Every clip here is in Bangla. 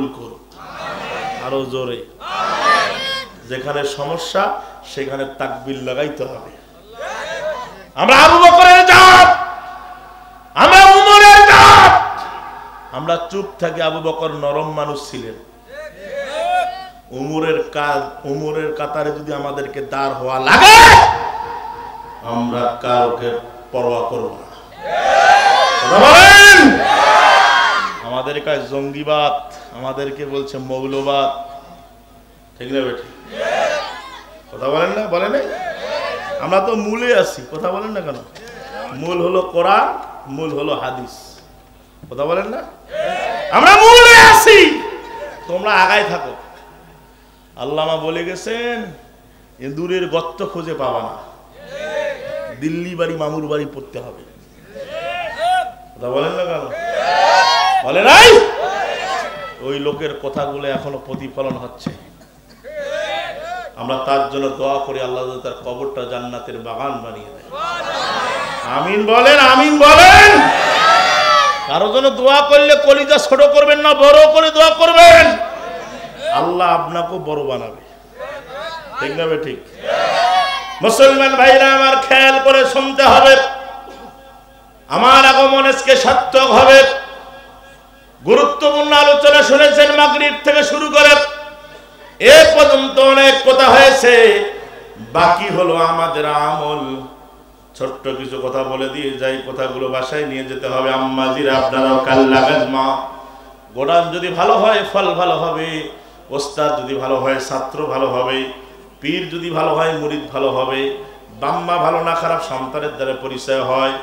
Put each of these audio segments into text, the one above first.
কবুল করুন। আরো জোরে। যেখানে সমস্যা সেখানে তাকবীর লাগাইতে হবে। আমরা আবু বকরের জাত, আমরা উমরের জাত। আমরা চুপ থাকি, আবু বকর নরম মানুষ ছিলেন। উমরের কাতারে যদি আমাদেরকে দাঁড় হওয়া লাগে, আমরা কাউকে পরোয়া করব না। আমাদের কাছে জঙ্গিবাদ, আমাদেরকে বলছে মৌলবাদ, ঠিক না বেটি? কথা বলেন না? বলেন না? আমরা তো মূলে আছি, কথা বলেন না কেন? মূল হলো কোরআন, মূল হলো হাদিস, কথা বলেন না? আমরা মূলে আছি, তোমরা আগায় থাকো। আল্লামা বলে গেছেন, ইঁদুরের গর্ত খুঁজে পাবা না, দিল্লি বাড়ি মামুর বাড়ি পড়তে হবে। কথা বলেন না কেন? বলে নাই? ওই লোকের কথাগুলো এখনো প্রতিফলন হচ্ছে। আমরা তার জন্য দোয়া করি, আল্লাহ তার কবরটা জান্নাতের বাগান বানিয়ে দেয়। আমিন বলেন, আমিন বলেন। কারো জন্য দোয়া করলে কলিজা ছোট করবেন না, বড় করে দোয়া করবেন। আল্লাহ আপনাকে বড় বানাবে, ঠিক না? ঠিক। মুসলমান ভাইরা আমার, খেয়াল করে শুনতে হবে। আমার আগমন আজকে সার্থক হবে। গুরুত্বপূর্ণ আলোচনা শুনেছেন মাগরিব থেকে শুরু করে এ পর্যন্ত অনেক কথা হয়েছে। বাকি হলো আমাদের আমল। ছোট্ট কিছু কথা বলে দিয়ে যাই, কথাগুলো বাসায় নিয়ে যেতে হবে। আম্মাজিরা, আপনারাও কাল লাগান। মা গোডান যদি ভালো হয় ফল ভালো হবে, ওস্তাদ যদি ভালো হয় ছাত্র ভালো হবে, পীর যদি ভালো হয় মুরিদ ভালো হবে। বাম্মা ভালো না খারাপ সন্তানের দ্বারা পরিচয় হয়,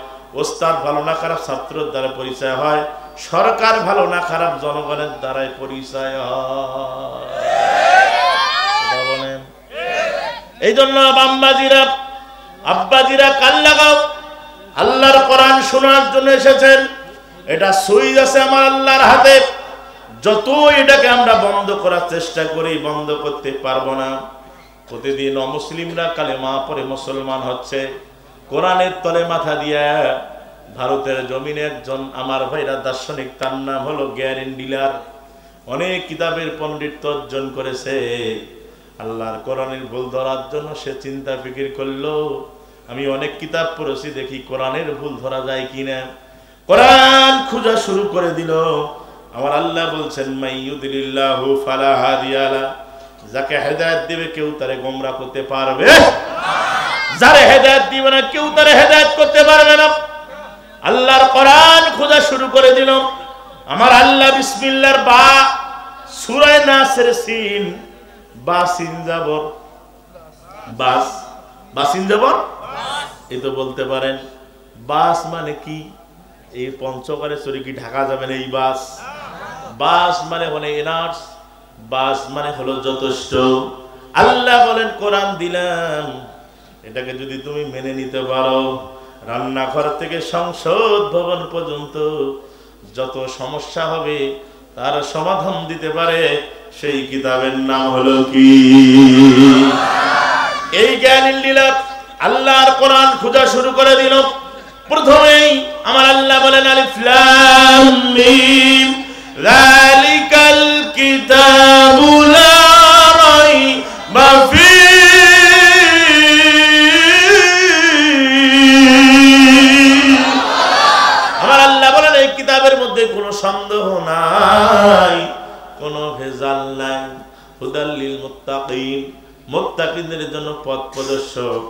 ওস্তাদ ভালো না খারাপ ছাত্রের দ্বারা পরিচয় হয়, সরকার ভালো না খারাপ জনগণের দ্বারাই পরিচয় হয়। এই জন্য বাম্মাজিরা, আব্বাজিরা কাল লাগাও। আল্লাহর কোরআন শোনার জন্য এসেছেন। এটা সুইচ আছে আমার আল্লাহর হাতে। যত এটাকে আমরা বন্ধ করার চেষ্টা করি, বন্ধ করতে পারবো না। প্রতিদিন অমুসলিমরা কালেমা পড়ে মুসলমান হচ্ছে। কোরআনের তলে মাথা দিয়া ভারতের জমিনে একজন আমার ভাইরা দার্শনিক, তার নাম হলো গ্যারেন ডিলার। অনেক কিতাবের পণ্ডিত অর্জন করেছে। আল্লাহর কোরআনের ভুল ধরার জন্য সে চিন্তা ফিকির করলো, আমি অনেক কিতাব পড়েছি, দেখি কোরআনের ভুল ধরা যায় কিনা। কোরআন খোঁজা শুরু করে দিল। আমার আল্লাহ বলছেন, মাইয়ুদিল্লাহু ফালা হাদিয়া লা, যাকে হেদায়েত দিবে কেউ তারে গোমরাহ করতে পারবে, যারে হেদায়েত দিবে না কেউ তারে হেদায়েত করতে পারবে না। আল্লাহর কোরআন খোঁজা শুরু করে দিল। আমার আল্লাহ বিসমিল্লাহর বা, সূরা নাসের সিন, বাসিন যাবর, বাস, বাসিন যাবর, এই তো বলতে পারেন বাস মানে কি? এই পঞ্চগড়ে চড়ে কি ঢাকা যাবেন এই বাস? বাস মানে হলো এনার্স, বাস মানে হলো যথেষ্ট। আল্লাহ বলেন কোরআন দিলাম, এটাকে যদি তুমি মেনে নিতে পারো, রান্নাঘর থেকে সংসদ ভবন পর্যন্ত যত সমস্যা হবে তার সমাধান দিতে পারে। সেই কিতাবের নাম হলো কি? এই জ্ঞানী লীলা। আল্লাহর কোরআন খোঁজা শুরু করে দিল। প্রথমেই আমার আল্লাহ বলেন, আলিফ লাম মিম, যালিকাল কিতাবু লা রাইবা ফীহি। আমার আল্লাহ বলেন, এই কিতাবের মধ্যে কোনো সন্দেহ নাই, কোনো ভেজাল নাই। হুদাল লিল মুত্তাকিন, মুত্তাকিনদের জন্য পথ প্রদর্শক।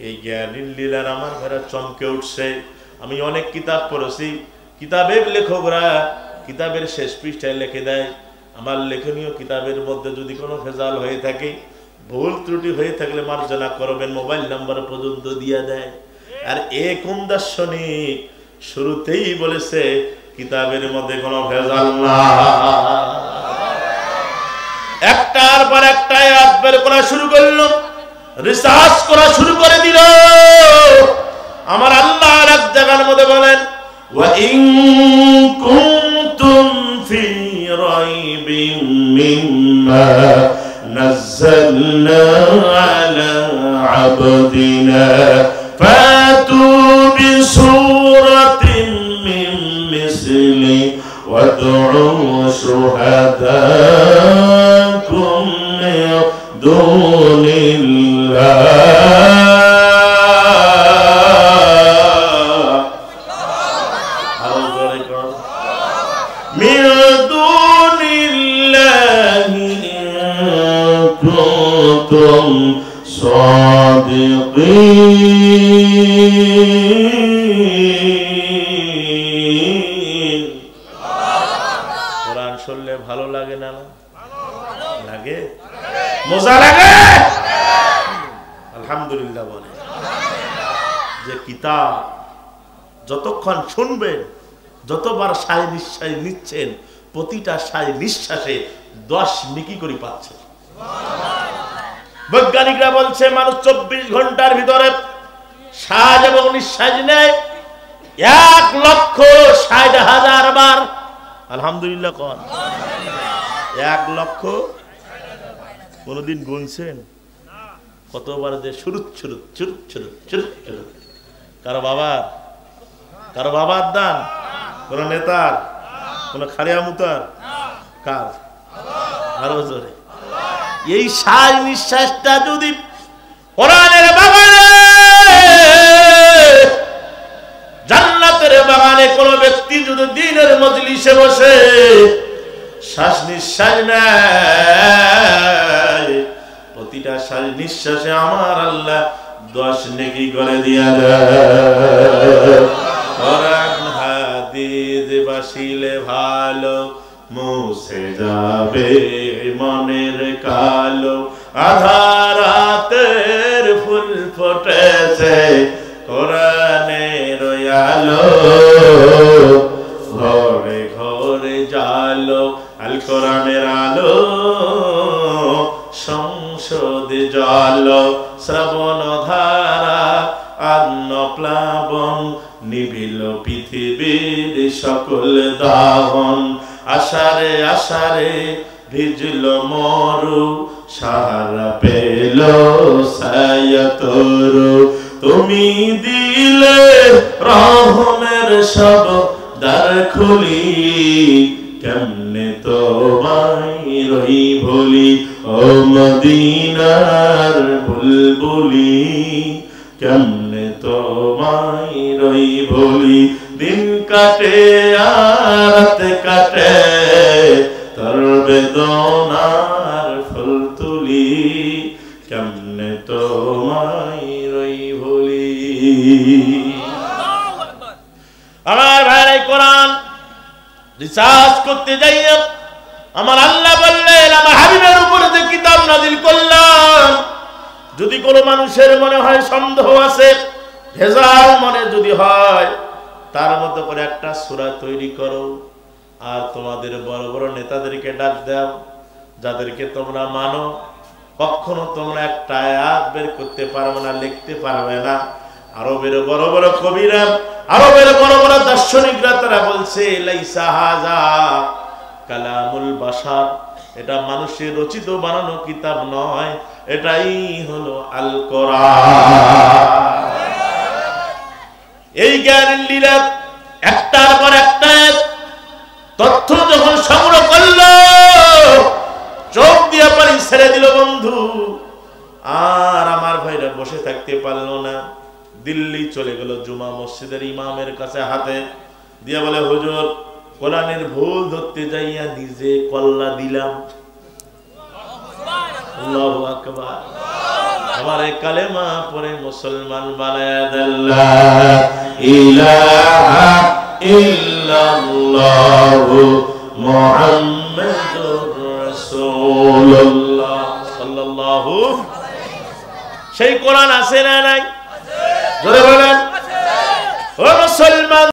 এই জ্ঞানীর লীলার আমার ঘরে চমকে উঠছে। আমি অনেক কিতাব পড়েছি, কিতাবের লেখকরা কিতাবের শেষ পৃষ্ঠায় লিখে দেয়, আমার লেখনীয় কিতাবের মধ্যে যদি কোনো ভেজাল হয়ে থাকে, ভুল ত্রুটি হয়ে থাকলে মার্জনা করবেন, মোবাইল নাম্বার পর্যন্ত দিয়ে দেয়। আর এ কোন দার্শনিক শুরুতেই বলেছে কিতাবের মধ্যে কোনো ভেজাল না। একটার পর একটা আয়াত বের করা শুরু করলো, রিসার্চ করা শুরু করে দিল। আমার আল্লাহ এক জায়গার মধ্যে বলেন, ওয়া ইন কুনতুম ফি রাইবিন মিম্মা নাযালনা আলা আবদিনা ফাতু বিসূরাতিন মিন মিসলি ওয়া وادعوا شهداءكم من دون الله من دون الله إن كنتم صادقين কোরআন শুনলে ভালো লাগে না লাগে মজা লাগে আলহামদুলিল্লাহ বলে যে কিতাব যতক্ষণ শুনবেন যতবার সায় নিঃশ্বাস নিচ্ছেন প্রতিটা সায় নিঃশ্বাসে 10 নেকি করে পাচ্ছে বৈজ্ঞানিকরা বলছে মানুষ 24 ঘন্টার ভিতরে শ্বাস এবং নিঃশ্বাস নেয় 1,60,000 বার আলহামদুলিল্লাহ কোন 1,00,000 কোনদিন গুনছেন কতবার যে শুরুত শুরুত শুরুত শুরুত শুরুত শুরুত কারো বাবার দান কোন নেতার কোন খারিয়া মুতার কার আরো জোরে এই শ্বাস নিঃশ্বাসটা যদি কোরআনের বাগানে জান্নাতের বাগানে কোন ব্যক্তি যদি দ্বীনের মজলিসে বসে শ্বাস নিঃশ্বাস নেয় প্রতিটা শ্বাস নিঃশ্বাসে আমার আল্লাহ 10 নেকি করে দিয়া দেয় কোরআন হাদিস বাসিলে ভালো মুছে যাবে মনের কালো আধারাতের ফুল ফুটেছে কোরআনের আলো ঘরে ঘরে জালো আল কোরআনের আলো সংসদ জালো শ্রবণ ধারা আন্ন প্লাবন নিবিল পৃথিবীর সকল দাহন আশারে আশারে ভিজল মরু সাহারা পেল সায়াতরু তুমি দিলে রহমের সব দ্বার খুলি কেমনে তোমায় রই ভুলি ও মদিনার বুলবুলি কেমনে তোমায় রই ভুলি দিন কাটে রাত কাটে তোর বেদনার ফুল তুলি কেমনে তোমায় রই ভুলি আমার ভাই কোরআন রিসার্চ করতে যাই আমার আল্লাহ বললেন আমার হাবিবের উপরে যে কিতাব নাজিল করলাম যদি কোনো মানুষের মনে হয় সন্দেহ আছে ভেজাল মনে যদি হয় তার মতো করে একটা সূরা তৈরি করো আর তোমাদের বড় বড় নেতাদেরকে ডাক দাও যাদেরকে তোমরা মানো কখনো তোমরা একটা আয়াত বের করতে পারবে না লিখতে পারবে না আরবের বড় বড় কবিরা আরবের বড় বড় দার্শনিকরা তারা বলছে লাইসা হাযা কালামুল বাশার এটা মানুষের রচিত বানানো কিতাব নয় এটাই হলো আল কোরআন এই জ্ঞানের লীলা একটার পর একটা তথ্য যখন সংগ্রহ করলো চোখ দিয়ে পানি ছেড়ে দিল বন্ধু আর আমার ভাইরা বসে থাকতে পারলো না দিল্লি চলে গেল জুমা মসজিদের ইমামের কাছে হাতে দিয়ে বলে হুজুর কোরআনের ভুল ধরতে যাইয়া নিজে কল্লা দিলাম আল্লাহু আকবার আমার কালেমা পড়ে মুসলমান বানায়া দেন লা ইলাহা ইল্লাল্লাহু মুহাম্মাদুর রাসূলুল্লাহ সাল্লাল্লাহু সেই কোরআন আছে না নাই জোরে বলেন ও মুসলমান